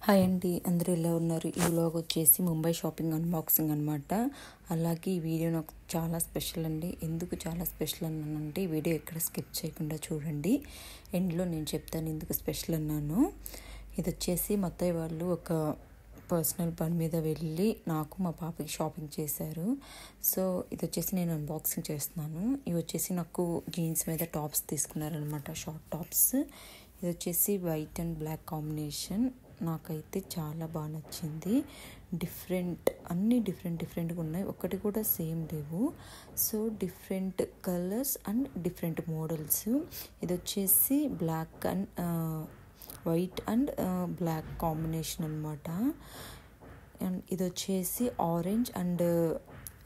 Hi అండి, అందరూ ఎలా ఉన్నారు? ఈ వ్లాగ్ వచ్చేసి ముంబై షాపింగ్ అన్బాక్సింగ్ అనమాట. అలాగే ఈ వీడియో నాకు చాలా స్పెషల్ అండి. ఎందుకు చాలా స్పెషల్ అన్నానంటే ఈ వీడియో ఎక్కడ స్కిప్ చేయకుండా చూడండి. ఎండ్లో నేను చెప్తాను ఎందుకు స్పెషల్ అన్నాను. ఇది వచ్చేసి మా అత్తయ్య వాళ్ళు ఒక పర్సనల్ పని మీద వెళ్ళి నాకు మా పాపకి షాపింగ్ చేశారు. సో ఇది వచ్చేసి నేను అన్బాక్సింగ్ చేస్తున్నాను. ఇవి వచ్చేసి నాకు జీన్స్ మీద టాప్స్ తీసుకున్నారనమాట, షార్ట్ టాప్స్. ఇది వచ్చేసి వైట్ అండ్ బ్లాక్ కాంబినేషన్. నాకైతే చాలా బాగా నచ్చింది. అన్నీ డిఫరెంట్గా ఉన్నాయి, ఒకటి కూడా సేమ్ లేవు. So different colours and different models. ఇది వచ్చేసి black and white and black combination అనమాట. అండ్ ఇది వచ్చేసి orange and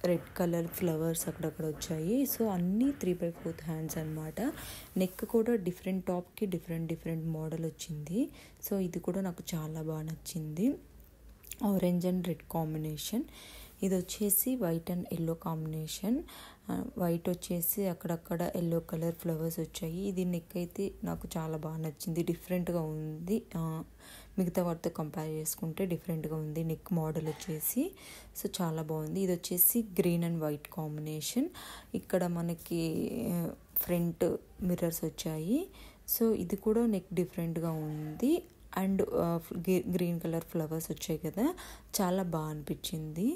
red colour flowers అక్కడక్కడ వచ్చాయి. సో అన్నీ 3/4 హ్యాండ్స్ అనమాట. నెక్ కూడా డిఫరెంట్ టాప్కి డిఫరెంట్ మోడల్ వచ్చింది. సో ఇది కూడా నాకు చాలా బాగా నచ్చింది, ఆరెంజ్ అండ్ రెడ్ కాంబినేషన్. ఇది వచ్చేసి white and yellow combination. White వచ్చేసి అక్కడక్కడ ఎల్లో కలర్ ఫ్లవర్స్ వచ్చాయి. ఇది నెక్ అయితే నాకు చాలా బాగా నచ్చింది, డిఫరెంట్గా ఉంది. మిగతా వాటితో కంపేర్ చేసుకుంటే డిఫరెంట్గా ఉంది నెక్ మోడల్ వచ్చేసి. సో చాలా బాగుంది. ఇది వచ్చేసి గ్రీన్ అండ్ వైట్ కాంబినేషన్. ఇక్కడ మనకి ఫ్రంట్ మిర్రర్స్ వచ్చాయి. సో ఇది కూడా నెక్ డిఫరెంట్గా ఉంది అండ్ గ్రీన్ కలర్ ఫ్లవర్స్ వచ్చాయి కదా, చాలా బాగా అనిపించింది.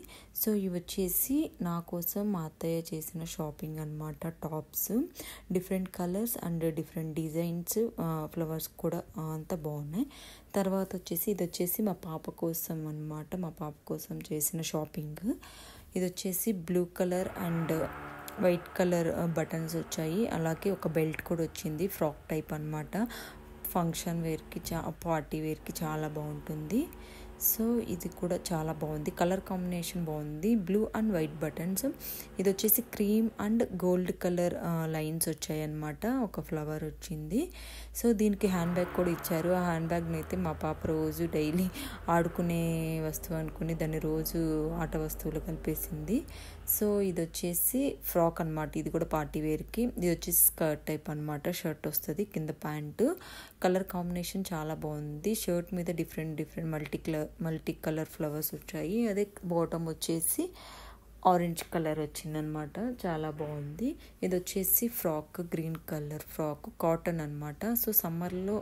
సో ఇవి వచ్చేసి నా కోసం మా అత్తయ్య చేసిన షాపింగ్ అనమాట. Tops different colours and different designs, flowers కూడా అంతా బాగున్నాయి. తర్వాత వచ్చేసి ఇది వచ్చేసి మా పాప కోసం అనమాట, మా పాప కోసం చేసిన షాపింగ్. ఇది వచ్చేసి blue colour and white colour buttons వచ్చాయి. అలాగే ఒక బెల్ట్ కూడా వచ్చింది, ఫ్రాక్ టైప్ అనమాట. ఫంక్షన్ వేర్కి పార్టీ వేర్కి చాలా బాగుంటుంది. సో ఇది కూడా చాలా బాగుంది, కలర్ కాంబినేషన్ బాగుంది. Blue and white buttons. ఇది వచ్చేసి cream and gold colour lines వచ్చాయి అన్నమాట. ఒక ఫ్లవర్ వచ్చింది. సో దీనికి హ్యాండ్ బ్యాగ్ కూడా ఇచ్చారు. ఆ హ్యాండ్ బ్యాగ్ని అయితే మా పాప రోజు డైలీ ఆడుకునే వస్తువు అనుకుని దాన్ని రోజు ఆట వస్తువులు కలిపేసింది. సో ఇది వచ్చేసి ఫ్రాక్ అనమాట, ఇది కూడా పార్టీ వేర్కి. ఇది వచ్చేసి స్కర్ట్ టైప్ అనమాట, షర్ట్ వస్తుంది, కింద ప్యాంటు. కలర్ కాంబినేషన్ చాలా బాగుంది. షర్ట్ మీద డిఫరెంట్ మల్టీ కలర్ ఫ్లవర్స్ వచ్చాయి. అదే బాటమ్ వచ్చేసి ఆరెంజ్ కలర్ వచ్చిందనమాట, చాలా బాగుంది. ఇది వచ్చేసి frock, green colour frock, cotton అనమాట. సో సమ్మర్లో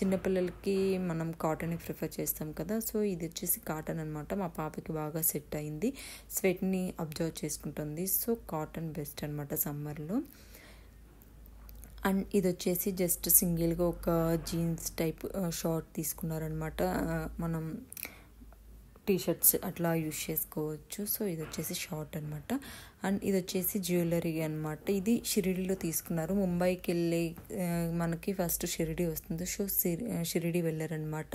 చిన్నపిల్లలకి మనం కాటన్ ప్రిఫర్ చేస్తాం కదా. సో ఇది వచ్చేసి కాటన్ అనమాట. మా పాపకి బాగా సెట్ అయింది, స్వెట్ని అబ్జర్వ్ చేసుకుంటుంది. సో కాటన్ బెస్ట్ అనమాట సమ్మర్లో. అండ్ ఇది వచ్చేసి జస్ట్ సింగిల్గా ఒక జీన్స్ టైప్ షార్ట్ తీసుకున్నారనమాట. మనం టీషర్ట్స్ అట్లా యూజ్ చేసుకోవచ్చు. సో ఇది వచ్చేసి షార్ట్ అనమాట. అండ్ ఇది వచ్చేసి జ్యువెలరీ అనమాట. ఇది షిరిడీలో తీసుకున్నారు. ముంబైకి వెళ్ళే మనకి ఫస్ట్ షిరిడీ వస్తుంది. సో షిరిడీ వెళ్ళారనమాట.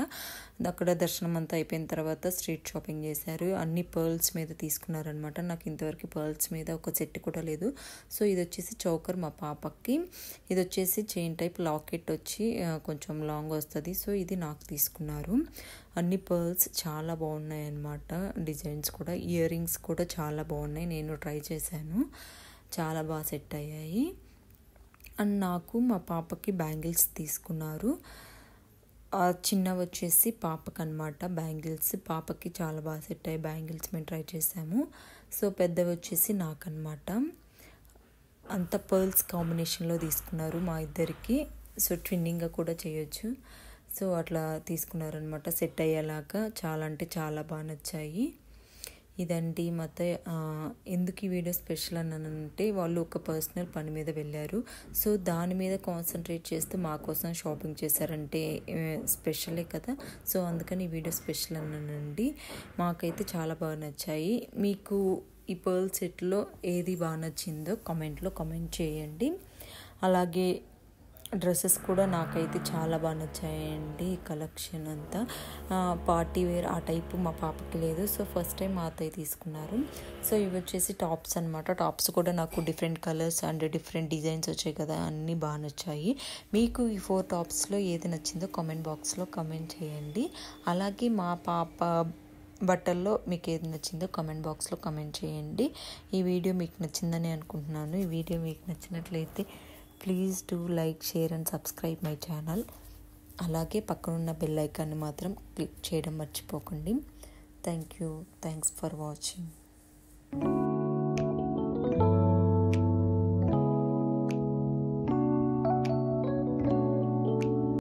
అక్కడ దర్శనం అంతా అయిపోయిన తర్వాత స్ట్రీట్ షాపింగ్ చేశారు. అన్ని పర్ల్స్ మీద తీసుకున్నారనమాట. నాకు ఇంతవరకు పర్ల్స్ మీద ఒక సెట్ కూడా లేదు. సో ఇది వచ్చేసి చౌకర్ మా పాపకి. ఇది వచ్చేసి చైన్ టైప్ లాకెట్ వచ్చి కొంచెం లాంగ్ వస్తుంది. సో ఇది నాకు తీసుకున్నారు. అన్ని పర్ల్స్ చాలా బాగున్నాయి అన్నమాట. డిజైన్స్ కూడా, ఇయర్ రింగ్స్ కూడా చాలా బాగున్నాయి. నేను ట్రై చేశాను, చాలా బాగా సెట్ అయ్యాయి. అండ్ నాకు మా పాపకి బ్యాంగిల్స్ తీసుకున్నారు. చిన్నవి వచ్చేసి పాపకి అనమాట బ్యాంగిల్స్. పాపకి చాలా బాగా సెట్ అయ్యాయి బ్యాంగిల్స్, మేము ట్రై చేసాము. సో పెద్దవి వచ్చేసి నాకన్నమాట. అంత పర్ల్స్ కాంబినేషన్లో తీసుకున్నారు మా ఇద్దరికి. సో ట్విన్నింగ్గా కూడా చేయొచ్చు. సో అట్లా తీసుకున్నారనమాట, సెట్ అయ్యేలాగా. చాలా అంటే చాలా బాగా నచ్చాయి. ఇదండి మొత్తం. ఎందుకు ఈ వీడియో స్పెషల్ అన్నానంటే వాళ్ళు ఒక పర్సనల్ పని మీద వెళ్ళారు. సో దాని మీద కాన్సన్ట్రేట్ చేస్తూ మా కోసం షాపింగ్ చేశారంటే స్పెషలే కదా. సో అందుకని ఈ వీడియో స్పెషల్ అన్నానండి. మాకైతే చాలా బాగా నచ్చాయి. మీకు ఈ పర్ల్ సెట్లో ఏది బాగా నచ్చిందో కామెంట్లో కామెంట్ చేయండి. అలాగే డ్రెస్సెస్ కూడా నాకైతే చాలా బాగా నచ్చాయండి. కలెక్షన్ అంతా పార్టీ వేర్ ఆ టైపు మా పాపకి లేదు. సో ఫస్ట్ టైం మా అత్తయ్య తీసుకున్నారు. సో ఇవి వచ్చేసి టాప్స్ అనమాట. టాప్స్ కూడా నాకు different colours and different designs వచ్చాయి కదా, అన్నీ బాగా నచ్చాయి. మీకు ఈ 4 టాప్స్లో ఏది నచ్చిందో కామెంట్ బాక్స్లో కామెంట్ చేయండి. అలాగే మా పాప బట్టల్లో మీకు ఏది నచ్చిందో కామెంట్ బాక్స్లో కామెంట్ చేయండి. ఈ వీడియో మీకు నచ్చిందని అనుకుంటున్నాను. ఈ వీడియో మీకు నచ్చినట్లయితే please do like, share and subscribe my channel. అలాగే పక్కనున్న బెల్ ఐకాన్ని మాత్రం క్లిక్ చేయడం మర్చిపోకండి. Thanks for watching.